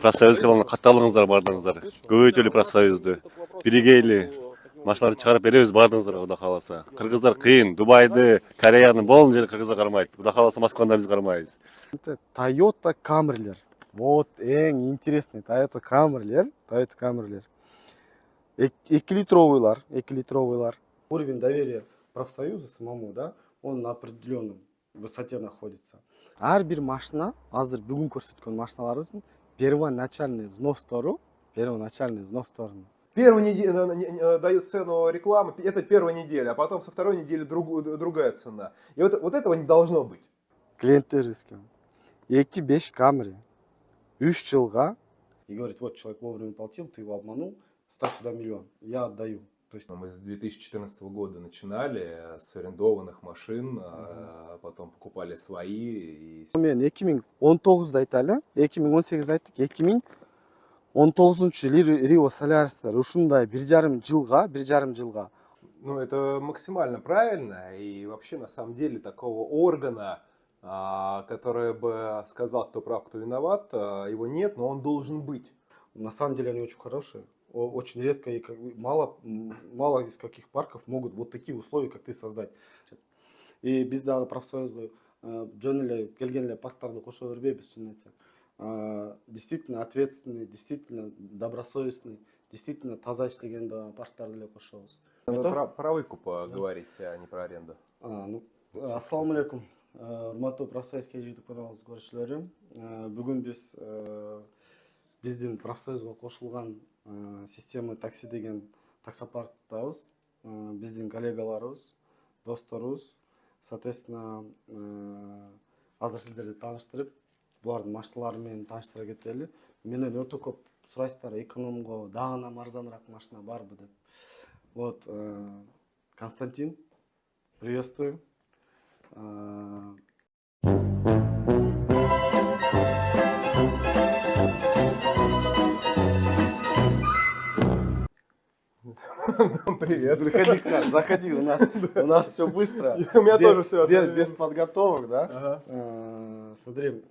профсоюзга катталыңыздар бардыңыздар. Көбөйтөлү профсоюзду. Биригейли машиналарды чыгарып беребиз бардыңыздар, Кудай кааласа. Кыргыздар кыйын. Дубайды, Кореянын болгон жерин кыргыздар кармайт. Кудай кааласа Москваны да биз кармайбыз. Toyota Camry'ler. Вот en интересный Toyota Camry'ler. Toyota Camry'ler. 2-литровыйлар. Уровень доверия профсоюза самому, да, он на определенном высоте находится. Ар бир машина, азыр бүгүн көрсөткөн машиналарыбыздын первоначальный взностору. Первую неделю дают цену рекламы, это первая неделя, а потом со второй недели другая цена. И вот этого не должно быть. Клиенттерибизге 2.5 Camry 3 жылга, и говорит, вот человек вовремя платил, ты его обманул, ставь сюда миллион, я отдаю. То есть... Мы с 2014 года начинали с арендованных машин, потом покупали свои. Мен 2019'da айталы, 2018'da айттык, 2019 Рио Солярстар ушундай 1,5 жылга. Ну, это максимально правильно, и вообще на самом деле такого органа, который бы сказал, кто прав, кто виноват, его нет, но он должен быть. На самом деле они очень хорошие. Очень редко и мало из каких парков могут вот такие условия, как ты, создать. И биз дагы профсоюзду жөн эле келген эле парктарды кошо бербейбиз, чынын айтсак. Действительно ответственный, действительно добросовестный, действительно таза иштеген парктарды эле кошобуз. Про выкуп говорить, а не про аренду. Ассаламу алейкум. Урматтуу профсоюз YouTube каналыбыз көрүүчүлөрү. Бүгүн биздин профсоюзга кошулган система такси деген таксопарктабыз. Биздин коллегаларыбыз, досторубуз, соответственно, азыр сиздерди тааныштырып, булардын машиналары менен тааныштыра кетели. Менен өтө көп сурайсыздар, экономго дагы арзаныраак машина барбы деп. Вот, Константин, приветствую. Привет. Приходи к нам, заходи, у нас все быстро. У меня тоже все без подготовок, да? Смотри,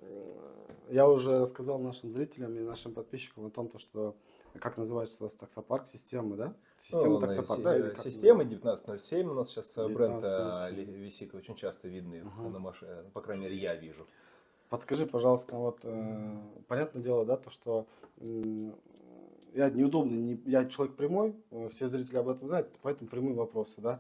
я уже рассказал нашим зрителям и нашим подписчикам о том, что как называется у вас таксопарк, система, да? Система таксопарк, да? Система 1907 у нас сейчас бренд висит, очень часто видный на машине, по крайней мере я вижу. Подскажи, пожалуйста, вот понятное дело, да, то что я неудобный, я человек прямой, все зрители об этом знают, поэтому прямые вопросы, да.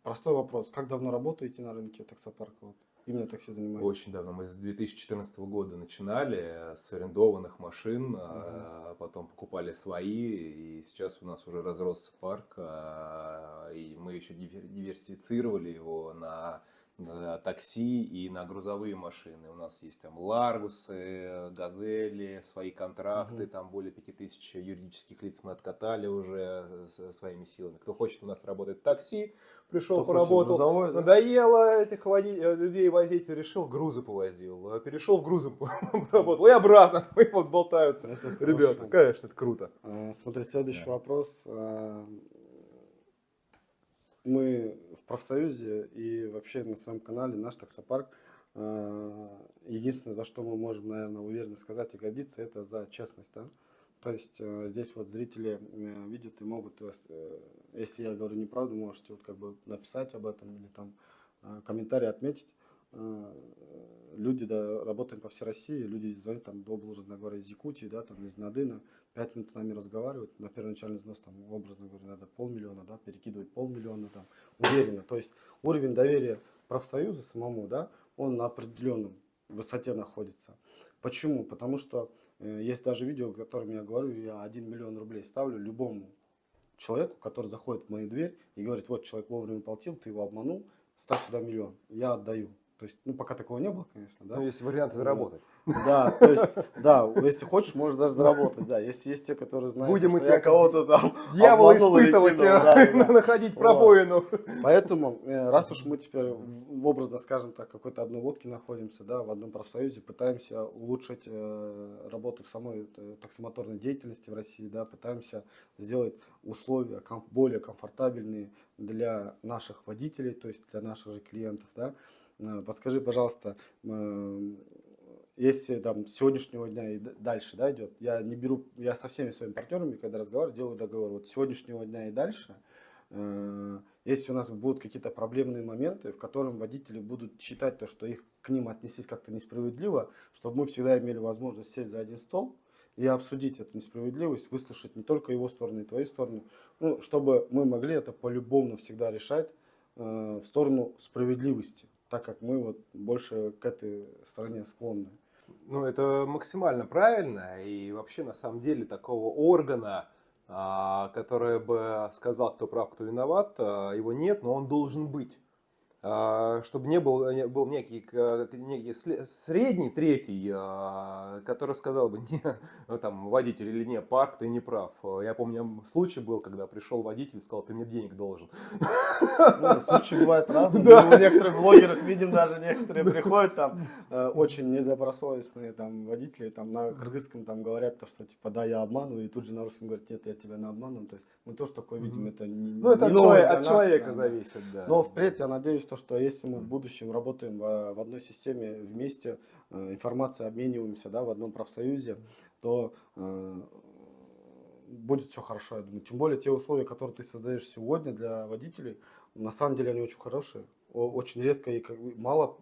Простой вопрос, как давно работаете на рынке таксопарка? Вот, именно такси занимаетесь? Очень давно, мы с 2014 года начинали с арендованных машин, потом покупали свои, и сейчас у нас уже разросся парк, и мы еще диверсифицировали его на такси и на грузовые машины. У нас есть там Ларгусы, Газели, свои контракты, там более 5000 юридических лиц мы откатали уже своими силами. Кто хочет у нас работать в такси, пришел, поработал, грузовой, да? Надоело этих людей возить, решил, грузы повозил, перешел в грузы поработал и обратно, и вот болтаются. Ребята, хорошо. Конечно, это круто. Смотри, следующий вопрос. Мы в профсоюзе и вообще на своем канале наш таксопарк, единственное, за что мы можем, наверное, уверенно сказать и гордиться, это за честность, да? То есть здесь вот зрители видят и могут, если я говорю неправду, можете вот как бы написать об этом или там комментарий отметить. Люди, да, работаем по всей России, люди звонят там, образно говоря, из Якутии, да, там из Надына, 5 минут с нами разговаривают, на первоначальный взнос, там, образно говоря, надо 500 000, да, перекидывать 500 000, там, уверенно. То есть уровень доверия профсоюза самому, да, он на определенном высоте находится. Почему? Потому что есть даже видео, в котором я говорю, я 1 миллион рублей ставлю любому человеку, который заходит в мою дверь и говорит, вот человек вовремя платил, ты его обманул, ставь сюда миллион, я отдаю. То есть, ну, пока такого не было, конечно, да. Ну, есть варианты заработать. Да, то есть, да, если хочешь, можешь даже заработать, да. Если есть те, которые знают, будем что я кого-то там дьявола обманул или испытывать, кинул, да. находить пробоину. Поэтому, раз уж мы теперь, образно скажем так, какой-то одной лодке находимся, да, в одном профсоюзе, пытаемся улучшить работу в самой таксомоторной деятельности в России, да, пытаемся сделать условия более комфортабельные для наших водителей, то есть для наших же клиентов, да. Подскажи, пожалуйста, если там с сегодняшнего дня и дальше, да, идет, я не беру, я со всеми своими партнерами, когда разговариваю, делаю договор, вот с сегодняшнего дня и дальше, если у нас будут какие-то проблемные моменты, в котором водители будут считать то, что их к ним отнеслись как-то несправедливо, чтобы мы всегда имели возможность сесть за один стол и обсудить эту несправедливость, выслушать не только его сторону, и твою сторону, ну, чтобы мы могли это полюбовно всегда решать в сторону справедливости, так как мы вот больше к этой стороне склонны. Ну, это максимально правильно. И вообще, на самом деле, такого органа, который бы сказал, кто прав, кто виноват, его нет, но он должен быть. Чтобы был некий средний, третий, который сказал бы, не, ну, там, водитель или не, парк, ты не прав. Я помню, случай был, когда пришел водитель и сказал, ты мне денег должен. Ну, случаи бывают разные. Да. Мы у некоторых блогеров видим, даже некоторые приходят там очень недобросовестные там водители там на кыргызском там говорят то, что типа да, я обманываю, и тут же на русском говорят, нет, я тебя не обманываю. То есть мы тоже такое видим, это не Ну, это не новость для от нас, человека да. зависит, да. Но впредь я надеюсь, что если мы в будущем работаем в одной системе вместе, информацией обмениваемся, да, в одном профсоюзе, то будет все хорошо, я думаю. Тем более те условия, которые ты создаешь сегодня для водителей, на самом деле они очень хорошие. Очень редко и мало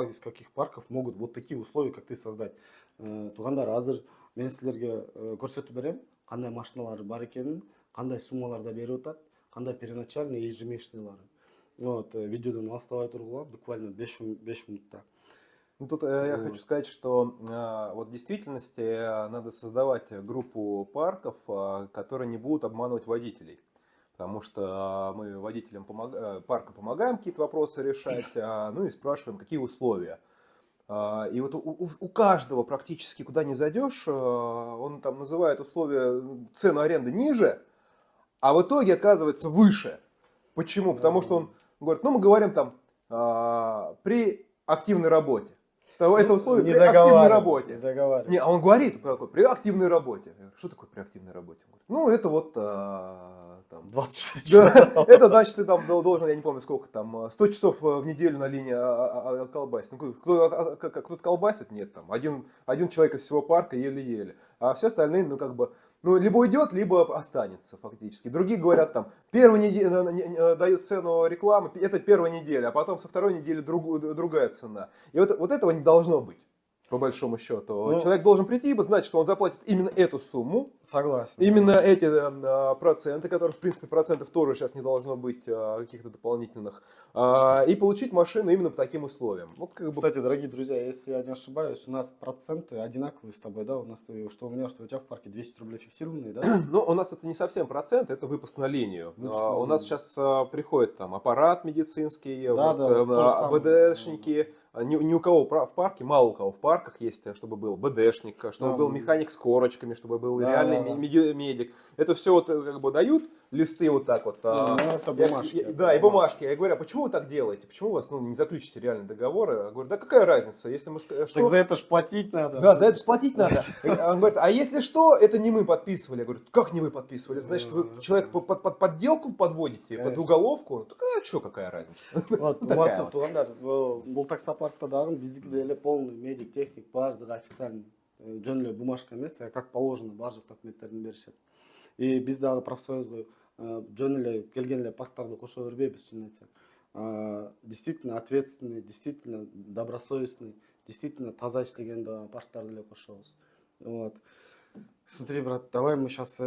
из каких парков могут вот такие условия, как ты создать. Тугандар, азыр мен силерге көрсөтүп берем, кандай машиналар бар экенин, кандай суммаларда берип атат, кандай первоначальный и ежемесячныйлары. Вот, видеодан алыстабай тургула, буквально 5 минутта. Ну, тут я хочу сказать, что вот в действительности надо создавать группу парков, которые не будут обманывать водителей. Потому что мы водителям парка помогаем какие-то вопросы решать, ну и спрашиваем, какие условия. И вот у каждого практически, куда не зайдешь, он там называет условия, цену аренды ниже, а в итоге оказывается выше. Почему? Потому что он говорит, ну мы говорим там при активной работе. Это условие при активной работе. Не, а он говорит, при активной работе. Я говорю, что такое при активной работе? Он говорит, ну это вот там, 26 да, это значит, ты там должен, я не помню сколько там, 100 часов в неделю на линии колбасить. Ну, кто-то колбасит? Нет, там, один человек из всего парка еле-еле. А все остальные, ну, как бы, ну, либо уйдет, либо останется фактически. Другие говорят, там, первую неделю дают цену рекламы, это первая неделя, а потом со второй недели другая цена. И вот этого не должно быть. По большому счету. Ну, человек должен прийти и знать, что он заплатит именно эту сумму. Согласен. Именно эти проценты, которых, в принципе, процентов тоже сейчас не должно быть каких-то дополнительных. И получить машину именно по таким условиям. Вот, как бы... Кстати, дорогие друзья, если я не ошибаюсь, у нас проценты одинаковые с тобой, да? У нас что у меня, что у тебя в парке 200 рублей фиксированные, да? Ну, у нас это не совсем процент, это выпуск на линию. У нас сейчас приходит там аппарат медицинский, БДшники. Ни у кого в парке, мало у кого в парках есть, чтобы был БДшник, чтобы был механик с корочками, чтобы был реальный медик. Это все вот как бы дают листы вот так вот. Это бумажки. Да, и бумажки. Я говорю, а почему вы так делаете? Почему у вас не заключите реальный договор? Я говорю, да какая разница, если мы... Так за это ж платить надо. Да, за это ж платить надо. Он говорит, а если что, это не мы подписывали. Я говорю, как не вы подписывали? Значит, вы человека под подделку подводите, под уголовку? Так а что, какая разница? Вот, тугандар, бұл таксопаркта дагы биздики эле полный медик, техник, баардыгы официальный. Жөн эле бумажка эмес, как положено, баардык документтерин беришет. И биз дагы профсоюзга жөн эле келген эле парктарды кошо бербейбиз, чынын айтсак. Действительно ответственный, действительно добросовестный, действительно таза иштеген парктарды эле кошобуз. Вот. Смотри, брат, давай мы сейчас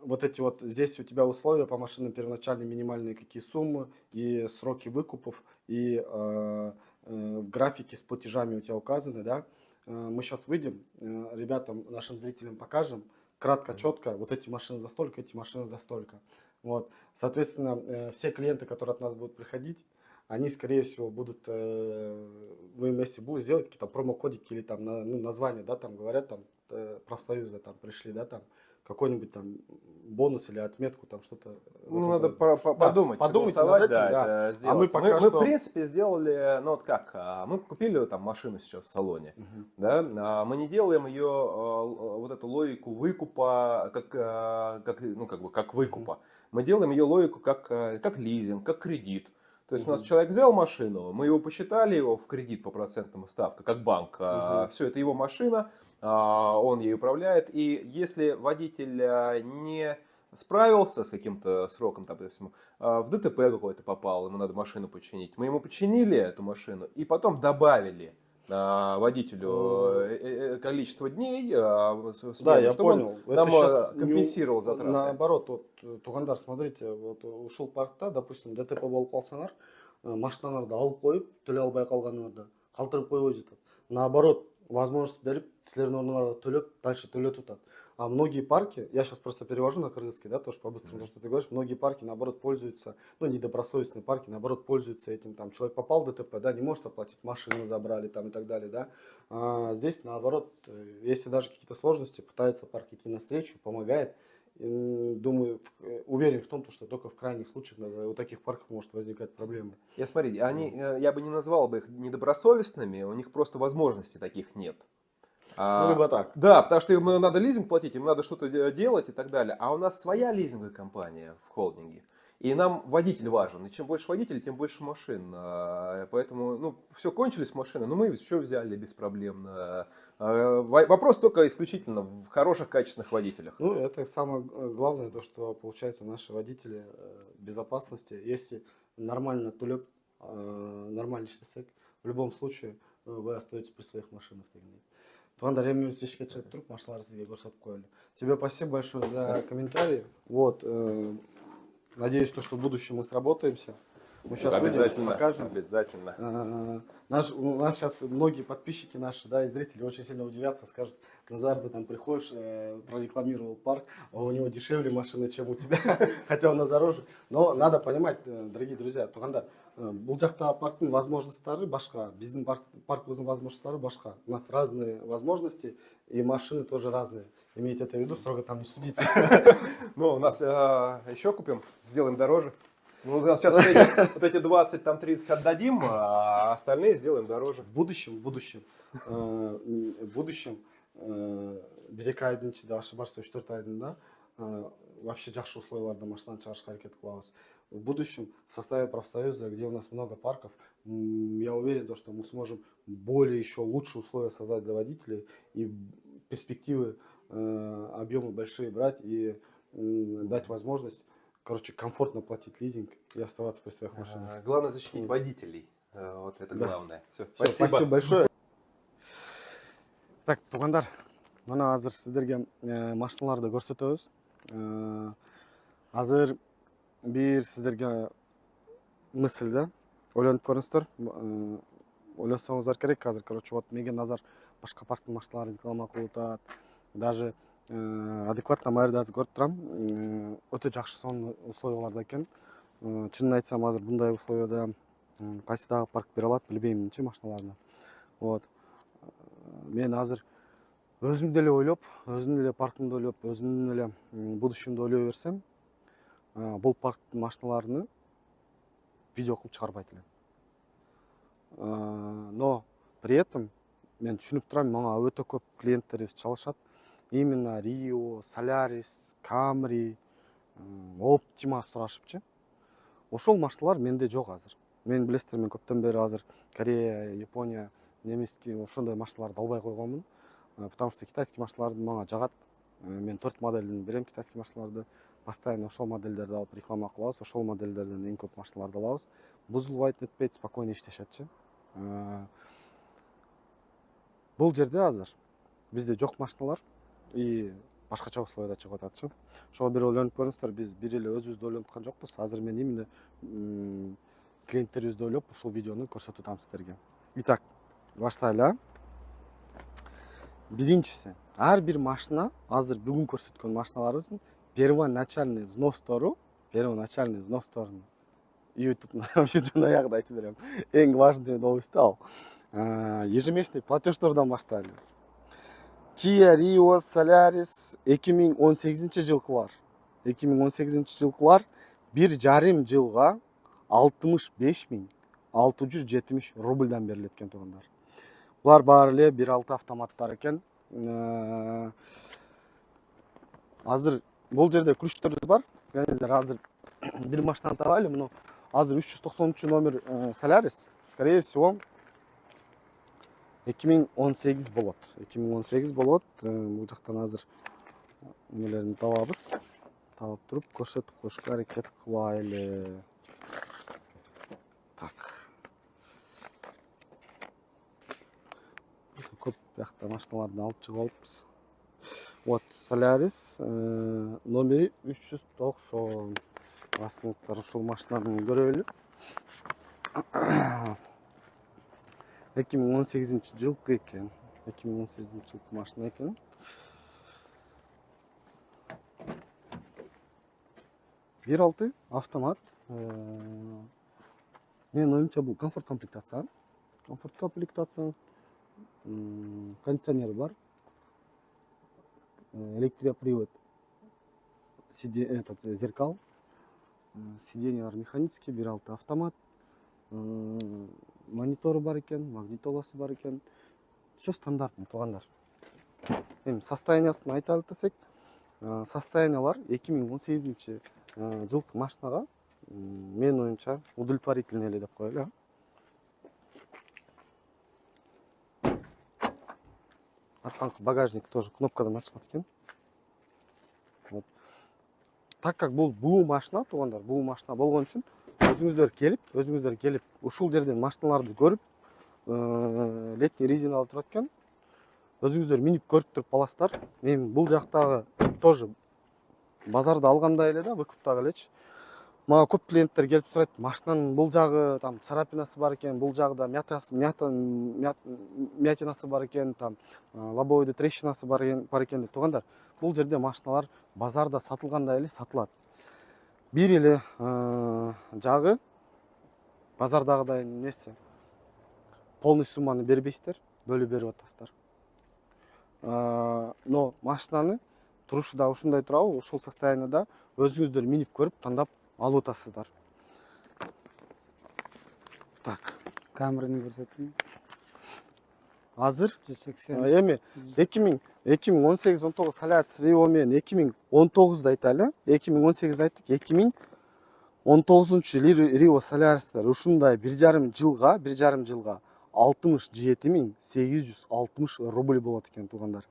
вот эти вот, здесь у тебя условия по машинам первоначальные, минимальные какие суммы, и сроки выкупов, и в графике с платежами у тебя указаны, да? Мы сейчас выйдем, ребятам, нашим зрителям покажем, кратко, четко, вот эти машины за столько, эти машины за столько. Вот. Соответственно, все клиенты, которые от нас будут приходить, они, скорее всего, будут, вы вместе будут сделать какие-то промокодики или там названия, да, там говорят, там профсоюза там пришли, да, там какой-нибудь там бонус или отметку, там что-то. Ну, надо подумать, согласовать, над этим, да, это сделать. А мы пока мы, что... в принципе, сделали, ну вот как, мы купили там машину сейчас в салоне, да, мы не делаем ее, вот эту логику выкупа, как выкупа. Мы делаем ее логику как лизинг, как кредит. То есть у нас человек взял машину, мы его посчитали его в кредит по процентным ставкам, как банк. Все, это его машина, он ей управляет. И если водитель не справился с каким-то сроком, там, допустим, в ДТП какой-то попал, ему надо машину починить, мы ему починили эту машину и потом добавили водителю количество дней, Да, я чтобы понял. он нам щас компенсировал затраты. Наоборот, вот, Тугандар, смотрите, вот ушел паркта, допустим, ДТП болып қалсаңар, машиналарды алып қойып, төлей албай қалғаныңарда қалтырып қойып жатады. Наоборот, возможность беріп, сілердің орныңарға төлеп, дальше төлетіп жатады. А многие парки, я сейчас просто перевожу на кыргызский, да, тоже по-быстрому, то, что ты говоришь, многие парки, наоборот, пользуются, ну, недобросовестные парки, наоборот, пользуются этим, там, человек попал в ДТП, да, не может оплатить, машину забрали, там, и так далее, да. А здесь, наоборот, если даже какие-то сложности, пытается парк идти навстречу, помогает. Думаю, уверен в том, что только в крайних случаях у таких парков может возникать проблемы. Я смотри, я бы не назвал бы их недобросовестными, у них просто возможностей таких нет. Ну, либо так. Да, потому что им надо лизинг платить, им надо что-то делать и так далее. А у нас своя лизинговая компания в холдинге. И нам водитель важен. И чем больше водителей, тем больше машин. Поэтому, ну, все, кончились машины, но мы еще взяли беспроблемно. Вопрос только исключительно в хороших, качественных водителях. Ну, это самое главное, то, что, получается, наши водители безопасности, если нормально тулеп, нормально істесек, в любом случае вы остаетесь при своих машинах. Тугандар, я кешке шығып тұрып, машиналарды сізге көрсетіп қояли. Тебе спасибо большое за комментарий. Вот, надеюсь, что в будущем мы сработаемся. Мы сейчас Обязательно, покажем. обязательно. У нас сейчас многие подписчики наши, да, и зрители очень сильно удивятся, скажут: Назар, ты там приходишь, прорекламировал парк, а у него дешевле машины, чем у тебя, хотя у нас дороже. Но надо понимать, дорогие друзья, Тугандар, бұл жақта парктың возможностары башка, біздің паркымыздың возможностары башка. У нас разные возможности, и машины тоже разные. Имейте это в виду, строго там не судите. Ну, у нас еще купим, сделаем дороже. Ну, сейчас вот эти 20, там 30 отдадим, а остальные сделаем дороже. В будущем, бір-екі айдың ішінде, ошибарса 3-4 айдың вообще жақсы условияларда машинаны шығарышқа әрекет қыламыз. В будущем в составе профсоюза, где у нас много парков, я уверен, что мы сможем более еще лучшие условия создать для водителей и перспективы, объемы большие брать и дать возможность, короче, комфортно платить лизинг и оставаться при своих машинах. Главное защитить водителей. Вот это главное. Все, спасибо большое. Так, Тугандар, мына азыр сіздерге машиналарды көрсөтөбүз. Азыр бир сіздерге мысль, да, ойлонуп көрүңүздөр. Ойлосоңуздар керек азыр, короче, вот мега Назар башка парктын машиналарын реклама кылып атат. Даже адекватно майырда азыр көрүп турам. Өтө жакшы сонун условияларда экен. Чынын айтсам, азыр мындай условияда кайсы дагы парк бере алат билбейминчи машиналарны. Вот. Мен азыр өзүм деле ойлоп, өзүм деле паркымды ойлоп, өзүм деле будущемди ойлой берсем, бул парктын машиналарыны видео кылып чыгарбайт элем. Но при этом мен түшүнүп турам, мага өтө көп клиенттерибиз чалышат. Именно Rio, Solaris, Camry, Optima сурашыпчы. Ошол машиналар менде жок азыр. Мен билесиздер, мен көптөн бери азыр Корея, Япония, немецкий ошондой машиналарды албай койгонмун. Потому что китайский машиналарды мага жагат. Мен 4 моделден берем китайский машиналарды. Постоянно ошол модельдерди алып реклама кылабыз, ошол модельдерден эң көп машиналарды алабыз. Бузулбайт, этпейт, спокойно иштешетчи. Бул жерде азыр бизде жок машиналар и башкача условияда чыгып ататчы. Ошого бир ойлонуп көрүңүздөр, биз бир эле өзүбүздү ойлонуп аткан жокпуз. Азыр мен именно клиенттерибизди ойлоп ушул видеону көрсөтүп атам сиздерге. Итак, баштайлы. Биринчиси, ар бир машина, азыр бүгүн көрсөткөн машиналарыбыздын первоначальный взностору YouTube аягында айтып берем. Эң важный новость ал. Ежемесячный платеждордон баштайлы. Kia Rio, Solaris 2018 жылкылар. 2018 жылкылар 1,5 жылга 65.670 рубльдан берилет экен тугандар. Булар баары эле 1.6 автоматтар экен. Азыр бул жерде ключтөрүбүз бар. Билесиздер, азыр бир машинаны табайлы, муну азыр 390 номер Солярис, скорее всего, 2018 болот. 2018 болот. Бул жактан азыр немелерин табабыз. Табып туруп көрсөтүп коюшка аракет кылайлы. Так. Көп бияқта машиналарды алып чыгып алыппыз. Вот Солярис номери 390. Басыңыздар ушул машинаны көрөлү. 2018 жылкы экен. 2018 жылкы машина экен. Bir altı автомат. Менин оюмча бул комфорт комплектация. Комфорт комплектация. Кондиционер бар. Электропривод. Этот зеркал. Сиденьялар механический, 1.6 автомат. Мониторы бар екен, магнитоласы бар екен. Все стандартный, туғандар. Состояниясын айталы десек, состояниялар 2018 жылкы машинаға мен оюмча удовлетворительный эле деп коелу. Арканкы багажник тоже кнопкадан ачылат экен. Вот. Так как бул машина туғандар, бул машина болгон үчүн өзүңүздөр келип ушул жерден машиналарды көрүп, летний резиналы турат экен. Өзүңүздөр минип көрүп туруп аласыздар. Мен бул жактагы тоже базарда алгандай эле да, выкуптагы элечи. Мага көп клиенттер келип турат, машинанын бул жагы там царапинасы бар экен, бул жагда мятинасы бар экен, там лобовойдо трещинасы бар экен деп тугандар. Бул жерде машиналар базарда сатылгандай эле сатылат. Бир эле жагы базардагыдай нерсе. Полный сумманы бербейсиздер, бөлүп берип атасыздар. Но машинаны турушу да ушундай турабы, ушул состоянияда өзүңүздөр минип көрүп тандап алып атасыздар. Так, камераны көрсөтүн. Азыр 180. Эми 2018-19 Солярис Rio менен 2019'da айталы. 2018'da айттык. 2019 Rio Solaris'ler ушундай 1,5 жылга 67.860 рубль болот экен тугандар.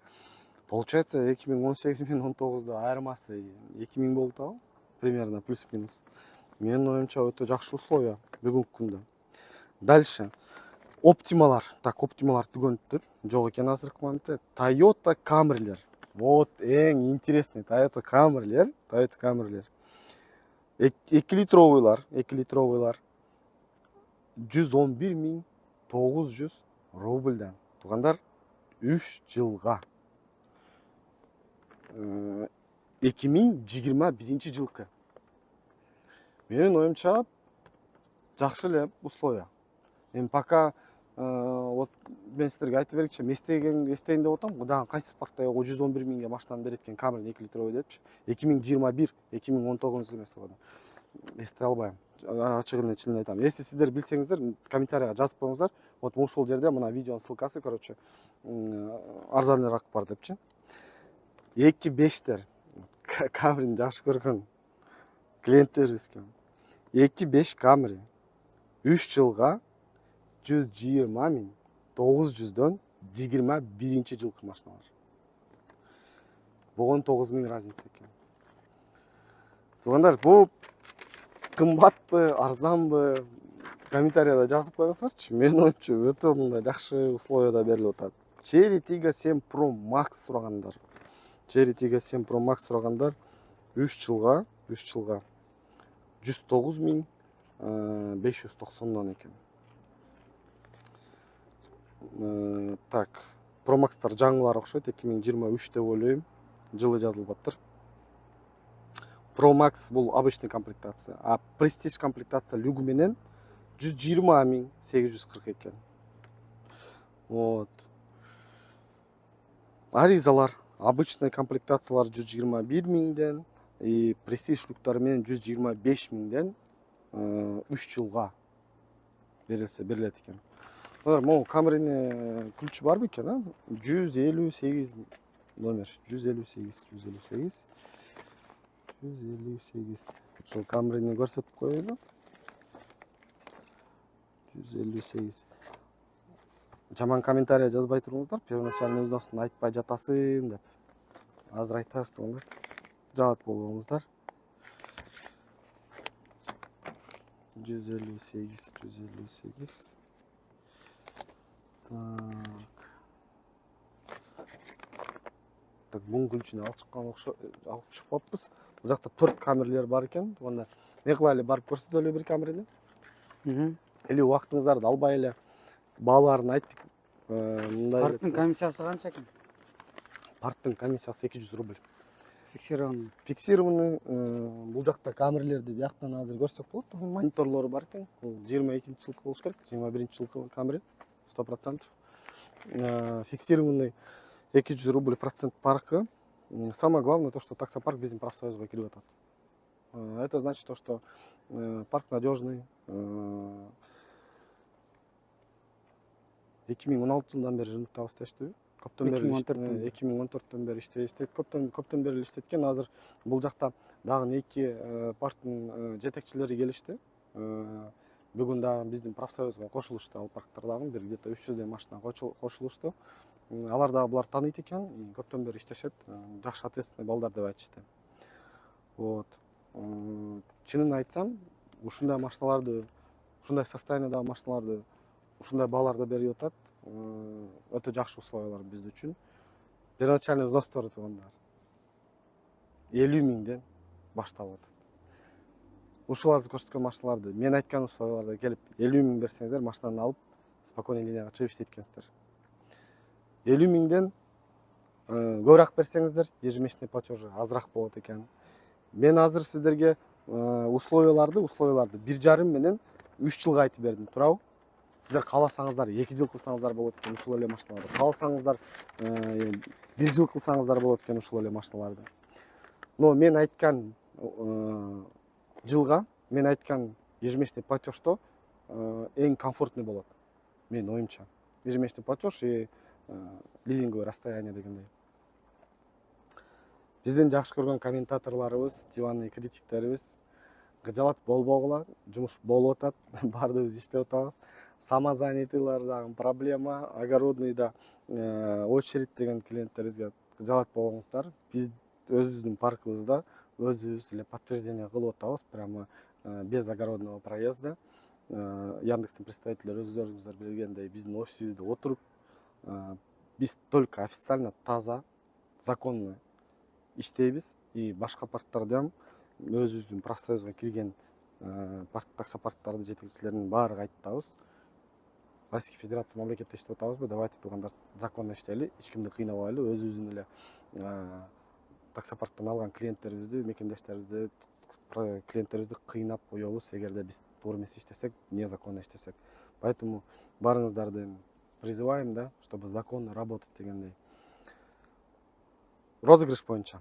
Получается 2018 менен 19'да айырмасы 2000 болду ал. Примерно плюс-минус. Менин оюмча өтө жакшы условия бүгүнкү күндө. Дальше. Оптималар. Так, оптималар түгөнүптүр. Жок экен азыркы моментте. Toyota Camry'лер. Вот эң интересный Toyota Camry'лер. 2 литровыйлар. 111.900 рубльдан. Тугандар 3 жылга. 2021 жылкы. Менин оюмча жакшы эле условия. Эми пока вот мен сиздерге айтып берейинчи, эстейин деп атам. Дагы кайсы паркта 111 миңге машинаны берет экен Camry 2 литровый депчи. 2021, 2019 жыл эмес туган. Эстей албайм. Ачыгын ичинен айтам. Если сиздер билсеңиздер, комментарийга жазып коюңуздар. Вот ушул жерде мына видеонун ссылкасы, короче, арзаныраак бар депчи. 2.5тер. Camry'ни жакшы көргөн клиенттерибизге. 2.5 Camry 3 жылга 120.900'дөн 21 жылкы машиналар. Богон 9 миң разница экен. Тугандар, бул кымбатпы, арзанбы? Комментарийда жазып коюңуздарчы. Мен оюмча өтө мындай жакшы условияда берилип атат. Cherry Tiggo 7 Pro Max сурагандар. Cherry Tiggo 7 Pro Max сурагандар 3 жылга 109.590 экен. Так, Pro Max'тар жаңылар окшойт, 2023 деп ойлойм. Жылы жазылып атыр. Pro Max бул обычный комплектация, а Prestige комплектация люгу менен 120.840 экен. Вот. Аризалар, обычный комплектациялар 121 миңден, и Prestige люктары менен 125 миңден 3 жылга берилет экен. Могу Camry'nin ключі бар бекен, а? 158 номер. 158. Шул Camry'ni көрсөтүп коелу. 158. Жаман комментарий жазбай туруңуздар. Первоначальный взносын айтпай жатасың деп. Азыр айтабыз туруңдар. Жабат болуңуздар. 158, 158. Так, буң күнчүнө алып чыкпаппыз. Бул жакта 4 камерлер бар экен. Туганда мен кылайлы барып көрсөтөлү бир камерени. Или убактыңыздарды албай эле бааларын айттык. Парктын комиссиясы канча экен? Парктын комиссиясы 200 рубль. Фиксированный. Фиксированный бул жакта камерлерди бияктан азыр көрсөк болот. Мониторлору бар экен. Бул 22-жылкы болуш керек. 21-жылкы камера 100%. Фиксированный 200 рубль процент парка. Самое главное то, что таксопарк биздин профсоюзга кирип атат. Это значит то, что парк надежный. 2016 жылдан бери жыйынтыктап иштештиби? 2014 бери иштейт. Көптөн бери иштеткен. Азыр бул жакта дагы эки парктын жетекчилери келишти. Бүгүн дагы биздин профсоюзга кошулушту. Ал парктар дагы бир где-то 300 машина кошулушту. Алар дагы булар тааныйт экен. Көптөн бери иштешет. Жакшы ответственный балдар деп айтышты. Вот. Чынын айтсам, ушундай машиналарды, ушундай состояниедagi машиналарды, ушундай бааларда берип атат. Өтө жакшы условиялар биз үчүн. Первоначальный взностор тугандар 50 миңден башталып атат. Ушуларды көрсөткөн машиналарды мен айткан условияларда келип 50 миң берсеңиздер, машинаны алып спокойно линияга чыгып иштеткенсиздер. 50 миңден көбүрөөк берсеңиздер, ежемесячный платежы азыраак болот экен. Мен азыр сиздерге условияларды 1,5 менен 3 жылга айтып бердим, туурабы? Сиздер кааласаңыздар 2 жыл кылсаңыздар болот экен ушул эле машиналарды. Кааласаңыздар 1 жыл кылсаңыздар болот экен ушул эле машиналарды. Но мен айткан жылга, мен айткан ежемесячный платежто эң комфортный болот. Мен оюмча. Ежемесячный платеж и лизинговое расстояние дегендей. Биздин жакшы көргөн комментаторлорубуз, диванный критиктерибиз кыжалат болбогула, жумуш болуп атат, баардыгыбыз иштеп атабыз. Самозанятыйлар дагы проблема, огородныйда очередь деген клиенттерибизге кыжалат болуңуздар. Биз өзүбүздүн паркыбызда өзүбүз эле подтверждение кылып атабыз, прямо без огородного проезда. Яндекстин представителдери өзүңүздөр билгендей биздин офисибизде отуруп, биз только официально таза, законно иштейбиз и башка парктарда өзүбүздүн профсоюзга кирген таксопарктарды жетекчилеринин баары айтып атабыз. Российская Федерация мамлекетте иштеп атабызбы? Давайте тугандар законно иштейли, эч кимди кыйнабайлы, өзүбүздүн эле таксопарктан алган клиенттерибизди, мекендештерибизди, клиенттерибизди кыйнап коебуз, эгерде биз туура эмес иштесек, незаконно иштесек. Поэтому баарыңыздарды призываем, да, чтобы законно работать дегендей. Розыгрыш боюнча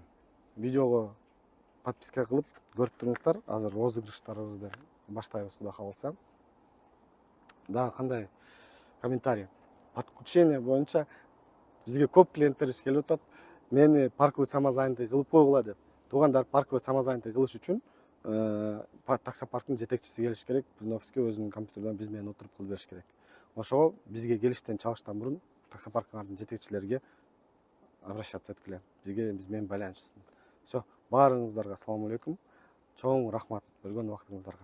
видеого подписка кылып көрүп туруңуздар. Азыр розыгрыштарыбызды баштайбыз, Кудай кааласа. Да, кандай комментарий? Подключение боюнча бизге көп клиенттерибиз келип атат. Мени парковый самозанятый кылып койгула деп. Тугандар парковый самозанятый кылыш үчүн таксопарктын жетекчиси келиш керек. Биздин офиске өзүнүн компьютерден биз менен отуруп кылып бериш керек. Ошого бизге келиштен чалыштан мурун таксопарктын жетекчилерге обращаться эткиле. Биз менен байланышсын. Все, баарыңыздарга ассаламу алейкум. Чоң рахмат бөлгөн убактыңыздарга.